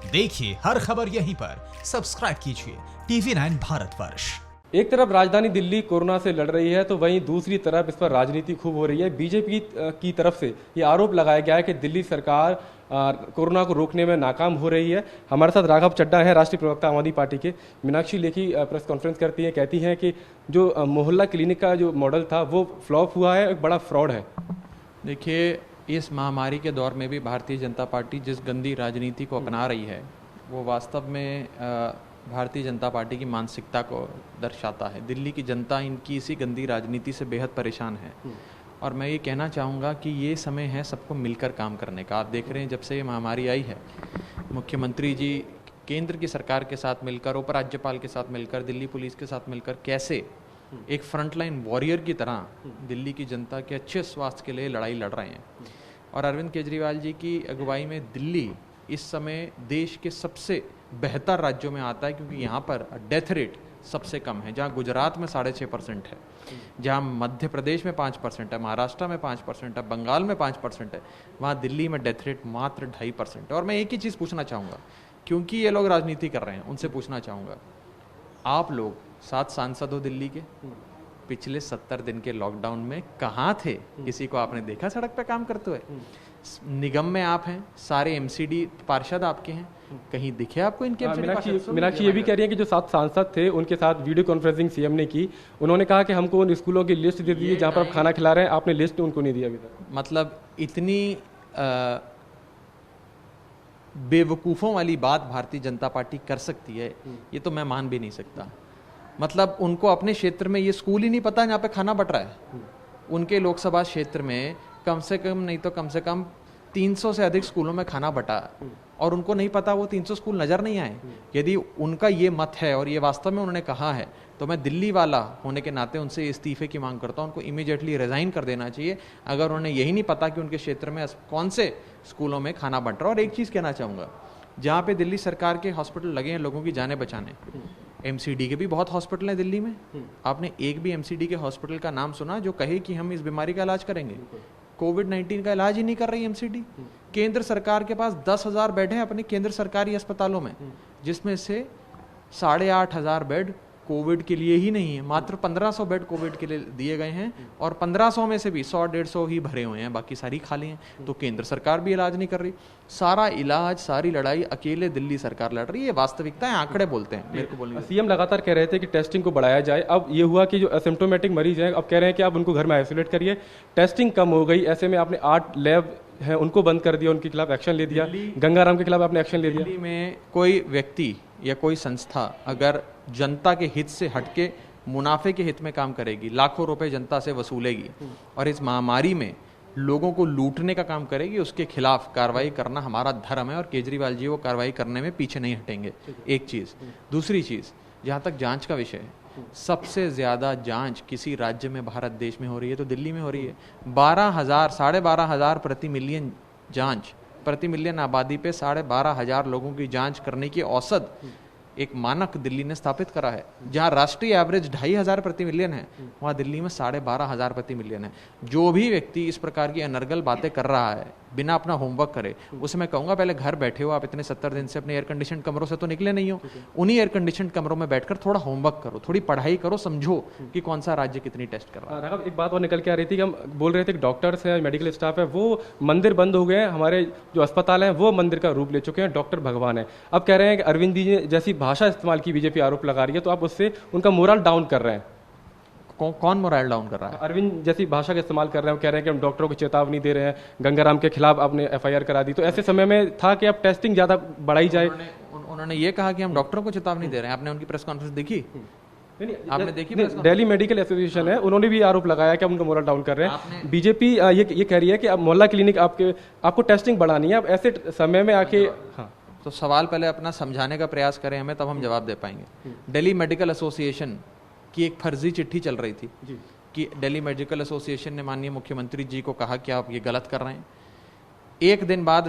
देखिए हर खबर यहीं पर, सब्सक्राइब कीजिए TV9 भारतवर्ष। एक तरफ राजधानी दिल्ली कोरोना से लड़ रही है तो वहीं दूसरी तरफ इस पर राजनीति खूब हो रही है। बीजेपी की तरफ से ये आरोप लगाया गया है कि दिल्ली सरकार कोरोना को रोकने में नाकाम हो रही है। हमारे साथ राघव चड्ढा है, राष्ट्रीय प्रवक्ता आम आदमी पार्टी के। मीनाक्षी लेखी प्रेस कॉन्फ्रेंस करती हैं, कहती हैं कि जो मोहल्ला क्लिनिक का जो मॉडल था वो फ्लॉप हुआ है, एक बड़ा फ्रॉड है। देखिए, इस महामारी के दौर में भी भारतीय जनता पार्टी जिस गंदी राजनीति को अपना रही है वो वास्तव में भारतीय जनता पार्टी की मानसिकता को दर्शाता है। दिल्ली की जनता इनकी इसी गंदी राजनीति से बेहद परेशान है और मैं ये कहना चाहूँगा कि ये समय है सबको मिलकर काम करने का। आप देख रहे हैं जब से ये महामारी आई है, मुख्यमंत्री जी केंद्र की सरकार के साथ मिलकर, उपराज्यपाल के साथ मिलकर, दिल्ली पुलिस के साथ मिलकर कैसे एक फ्रंटलाइन वॉरियर की तरह दिल्ली की जनता के अच्छे स्वास्थ्य के लिए लड़ाई लड़ रहे हैं। और अरविंद केजरीवाल जी की अगुवाई में दिल्ली इस समय देश के सबसे बेहतर राज्यों में आता है, क्योंकि यहाँ पर डेथ रेट सबसे कम है। जहाँ गुजरात में 6.5% है, जहाँ मध्य प्रदेश में 5% है, महाराष्ट्र में 5% है, बंगाल में 5% है, वहाँ दिल्ली में डेथ रेट मात्र 2.5% है। और मैं एक ही चीज़ पूछना चाहूँगा, क्योंकि ये लोग राजनीति कर रहे हैं, उनसे पूछना चाहूँगा, आप लोग 7 सांसद हो दिल्ली के, पिछले 70 दिन के लॉकडाउन में कहाँ थे? किसी को आपने देखा सड़क पे काम करते हुए? निगम में आप हैं, सारे एमसीडी पार्षद आपके हैं, कहीं दिखे आपको इनके? मीनाक्षी ये भी कह रही है कि जो 7 सांसद थे उनके साथ वीडियो कॉन्फ्रेंसिंग सीएम ने की, उन्होंने कहा कि हमको उन स्कूलों की लिस्ट दे दी जहां पर आप खाना खिला रहे हैं, आपने लिस्ट उनको नहीं दिया अभी तक। मतलब इतनी बेवकूफ़ों वाली बात भारतीय जनता पार्टी कर सकती है, ये तो मैं मान भी नहीं सकता। मतलब उनको अपने क्षेत्र में ये स्कूल ही नहीं पता जहाँ पे खाना बट रहा है। उनके लोकसभा क्षेत्र में कम से कम नहीं तो कम से कम 300 से अधिक स्कूलों में खाना बटा और उनको नहीं पता, वो 300 स्कूल नजर नहीं आए। यदि उनका ये मत है और ये वास्तव में उन्होंने कहा है तो मैं दिल्ली वाला होने के नाते उनसे इस्तीफे की मांग करता हूँ। उनको इमीडिएटली रिजाइन कर देना चाहिए अगर उन्हें यही नहीं पता कि उनके क्षेत्र में कौन से स्कूलों में खाना बट रहा है। और एक चीज़ कहना चाहूँगा, जहाँ पे दिल्ली सरकार के हॉस्पिटल लगे हैं लोगों की जानें बचाने, एमसीडी के भी बहुत हॉस्पिटल हैं दिल्ली में। आपने एक भी एमसीडी के हॉस्पिटल का नाम सुना जो कहे कि हम इस बीमारी का इलाज करेंगे? कोविड-19 का इलाज ही नहीं कर रही एमसीडी। केंद्र सरकार के पास 10,000 बेड हैं अपने केंद्र सरकारी अस्पतालों में, जिसमें से 8,500 बेड कोविड के लिए ही नहीं है, मात्र 1500 बेड कोविड के लिए दिए गए हैं और 1500 में से भी 100-150 ही भरे हुए हैं, बाकी सारी खाली हैं। तो केंद्र सरकार भी इलाज नहीं कर रही। सारा इलाज, सारी लड़ाई अकेले दिल्ली सरकार लड़ रही है। ये वास्तविकता है, आंकड़े बोलते हैं, मेरे को बोलने। सीएम लगातार कह रहे थे कि टेस्टिंग को बढ़ाया जाए। अब ये हुआ कि जो एसिम्प्टोमेटिक मरीज हैं अब कह रहे हैं कि आप उनको घर में आइसोलेट करिए। टेस्टिंग कम हो गई, ऐसे में आपने 8 लैब हैं उनको बंद कर दिया, उनके खिलाफ एक्शन ले दिया। गंगाराम के खिलाफ आपने एक्शन ले दिया। दिल्ली में कोई व्यक्ति या कोई संस्था अगर जनता के हित से हटके मुनाफे के हित में काम करेगी, लाखों रुपए जनता से वसूलेगी और इस महामारी में लोगों को लूटने का काम करेगी, उसके खिलाफ कार्रवाई करना हमारा धर्म है और केजरीवाल जी वो कार्रवाई करने में पीछे नहीं हटेंगे। एक चीज़। दूसरी चीज़, जहाँ तक जांच का विषय है, सबसे ज़्यादा जांच किसी राज्य में भारत देश में हो रही है तो दिल्ली में हो रही है। 12,000 प्रति मिलियन जांच, प्रति मिलियन आबादी पे 12,500 लोगों की जांच करने की औसत एक मानक दिल्ली ने स्थापित करा है। जहाँ राष्ट्रीय एवरेज 2,500 प्रति मिलियन है, वहाँ दिल्ली में 12,500 प्रति मिलियन है। जो भी व्यक्ति इस प्रकार की अनर्गल बातें कर रहा है बिना अपना होमवर्क करे, उसे मैं कहूँगा पहले घर बैठे हो आप, इतने 70 दिन से अपने एयर कंडीशन कमरों से तो निकले नहीं हो। उन्हीं एयर कंडीशन कमरों में बैठकर थोड़ा होमवर्क करो, थोड़ी पढ़ाई करो, समझो कि कौन सा राज्य कितनी टेस्ट कर रहा है। एक बात और निकल के आ रही थी कि हम बोल रहे थे कि डॉक्टर्स हैं, मेडिकल स्टाफ है, वो मंदिर बंद हो गए हैं, हमारे जो अस्पताल हैं वो मंदिर का रूप ले चुके हैं, डॉक्टर भगवान है। अब कह रहे हैं कि अरविंद जी ने जैसी भाषा इस्तेमाल की बीजेपी आरोप लगा रही है तो आप उससे उनका मोरल डाउन कर रहे हैं। कौन मोरल डाउन कर रहा है? अरविंद जैसी भाषा का इस्तेमाल कर रहे हैं, कह रहे हैं कि हम डॉक्टरों को चेतावनी दे रहे हैं, गंगाराम के खिलाफ आपने एफआईआर करा दी, तो ऐसे समय में था कि अब टेस्टिंग ज्यादा बढ़ाई जाए। उन्होंने ये कहा कि हम डॉक्टरों को चेतावनी दे रहे हैं। आपने उनकी प्रेस कॉन्फ्रेंस देखी? आपने देखी? दिल्ली मेडिकल एसोसिएशन है, उन्होंने भी आरोप लगाया कि हम उनका मोरल डाउन कर रहे हैं। बीजेपी ये कह रही है कि अब मोहल्ला क्लिनिक आपको टेस्टिंग बढ़ानी है, अब ऐसे समय में आके। हाँ, तो सवाल पहले अपना समझाने का प्रयास करें हमें, तब हम जवाब दे पाएंगे। दिल्ली मेडिकल एसोसिएशन की एक फर्जी चिट्ठी चल रही थी कि दिल्ली मेडिकल एसोसिएशन ने माननीय मुख्यमंत्री जी को कहा कि आप ये गलत कर रहे हैं। एक दिन बाद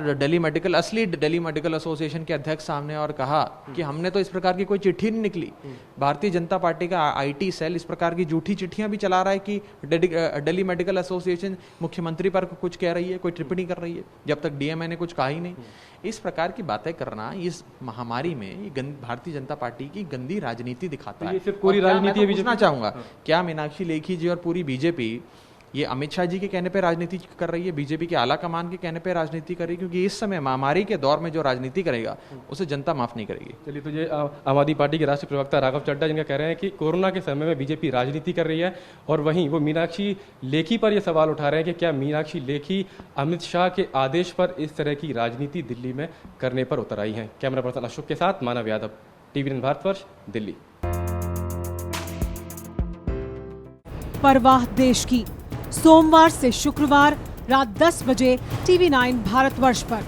असली दिल्ली मेडिकल एसोसिएशन के अध्यक्ष सामने और कहा कि हमने तो इस प्रकार की कोई चिट्ठी नहीं निकली। भारतीय जनता पार्टी का आईटी सेल इस प्रकार की झूठी चिट्ठियां भी चला रहा है कि दिल्ली मेडिकल एसोसिएशन मुख्यमंत्री पर कुछ कह रही है, कोई टिप्पणी कर रही है, जब तक डीएमए ने कुछ कहा ही नहीं। इस प्रकार की बातें करना इस महामारी में ये भारतीय जनता पार्टी की गंदी राजनीति दिखाता है। पूरी राजनीति पूछना चाहूंगा, क्या मीनाक्षी लेखी जी और पूरी बीजेपी ये अमित शाह जी के कहने पे राजनीति कर रही है, बीजेपी के आला कमान के कहने पे राजनीति कर रही है? क्योंकि इस समय महामारी के दौर में जो राजनीति करेगा उसे जनता माफ नहीं करेगी। चलिए, तो ये आम आदमी पार्टी के राष्ट्रीय प्रवक्ता राघव चड्ढा जिनका कह रहे हैं कि कोरोना के समय में बीजेपी राजनीति कर रही है, और वहीं वो मीनाक्षी लेखी पर यह सवाल उठा रहे हैं कि क्या मीनाक्षी लेखी अमित शाह के आदेश पर इस तरह की राजनीति दिल्ली में करने पर उतर आई हैं। कैमरा पर्सन अशोक के साथ मानव यादव, टीवी9 भारतवर्ष, दिल्ली। परवाह देश की, सोमवार से शुक्रवार रात 10 बजे टीवी9 भारतवर्ष पर।